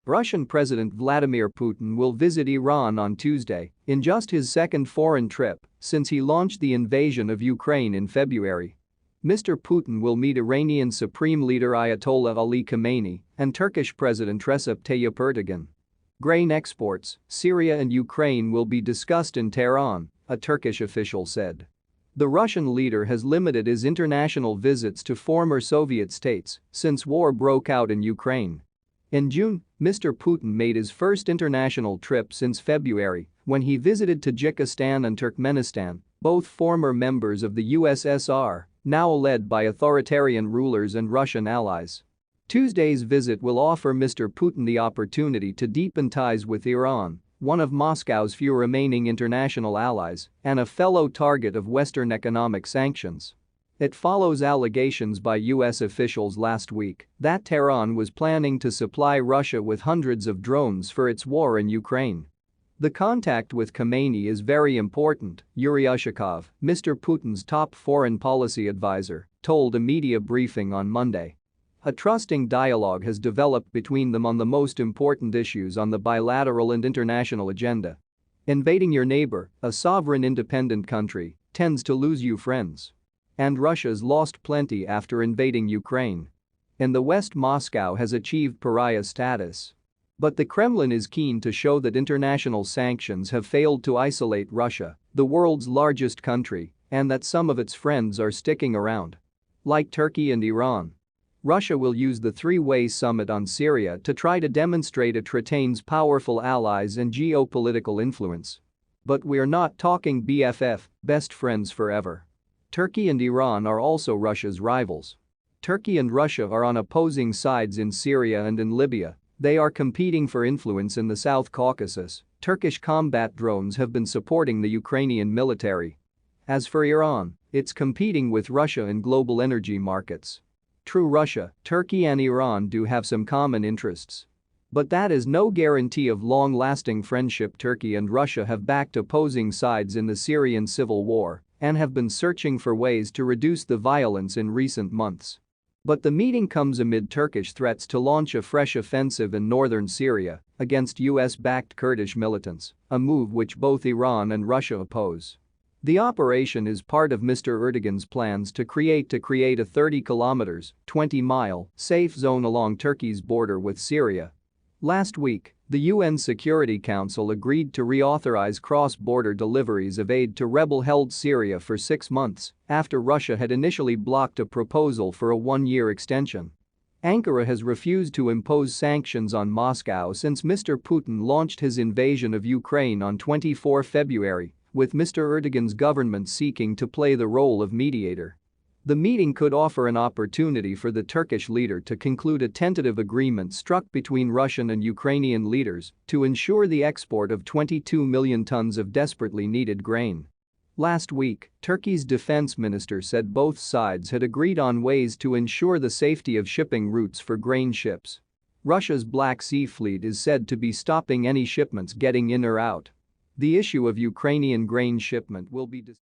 Russian President Vladimir Putin will visit Iran on Tuesday in just his second foreign trip since he launched the invasion of Ukraine in February. Mr. Putin will meet Iranian Supreme Leader Ayatollah Ali Khamenei and Turkish President Recep Tayyip Erdogan. Grain exports, Syria and Ukraine will be discussed in Tehran, a Turkish official said. The Russian leader has limited his international visits to former Soviet states since war broke out in Ukraine. In June, Mr. Putin made his first international trip since February when he visited Tajikistan and Turkmenistan, both former members of the USSR, now led by authoritarian rulers and Russian allies. Tuesday's visit will offer Mr. Putin the opportunity to deepen ties with Iran, one of Moscow's few remaining international allies and a fellow target of Western economic sanctions. It follows allegations by U.S. officials last week that Tehran was planning to supply Russia with hundreds of drones for its war in Ukraine. The contact with Khamenei is very important, Yuri Ushakov, Mr. Putin's top foreign policy advisor, told a media briefing on Monday. A trusting dialogue has developed between them on the most important issues on the bilateral and international agenda. Invading your neighbor, a sovereign independent country, tends to lose you friends. And Russia's lost plenty after invading Ukraine. In the West, Moscow has achieved pariah status. But the Kremlin is keen to show that international sanctions have failed to isolate Russia, the world's largest country, and that some of its friends are sticking around. Like Turkey and Iran. Russia will use the three-way summit on Syria to try to demonstrate it retains powerful allies and geopolitical influence. But we're not talking BFF, best friends forever. Turkey and Iran are also Russia's rivals. Turkey and Russia are on opposing sides in Syria and in Libya. They are competing for influence in the South Caucasus. Turkish combat drones have been supporting the Ukrainian military. As for Iran, it's competing with Russia in global energy markets. True, Russia, Turkey and Iran do have some common interests. But that is no guarantee of long-lasting friendship. Turkey and Russia have backed opposing sides in the Syrian civil war and have been searching for ways to reduce the violence in recent months. But the meeting comes amid Turkish threats to launch a fresh offensive in northern Syria against US-backed Kurdish militants, a move which both Iran and Russia oppose. The operation is part of Mr. Erdogan's plans to create a 30 kilometers, 20-mile, safe zone along Turkey's border with Syria. Last week, the UN Security Council agreed to reauthorize cross-border deliveries of aid to rebel-held Syria for 6 months after Russia had initially blocked a proposal for a one-year extension. Ankara has refused to impose sanctions on Moscow since Mr. Putin launched his invasion of Ukraine on 24 February, with Mr. Erdogan's government seeking to play the role of mediator. The meeting could offer an opportunity for the Turkish leader to conclude a tentative agreement struck between Russian and Ukrainian leaders to ensure the export of 22 million tons of desperately needed grain. Last week, Turkey's defense minister said both sides had agreed on ways to ensure the safety of shipping routes for grain ships. Russia's Black Sea Fleet is said to be stopping any shipments getting in or out. The issue of Ukrainian grain shipment will be discussed.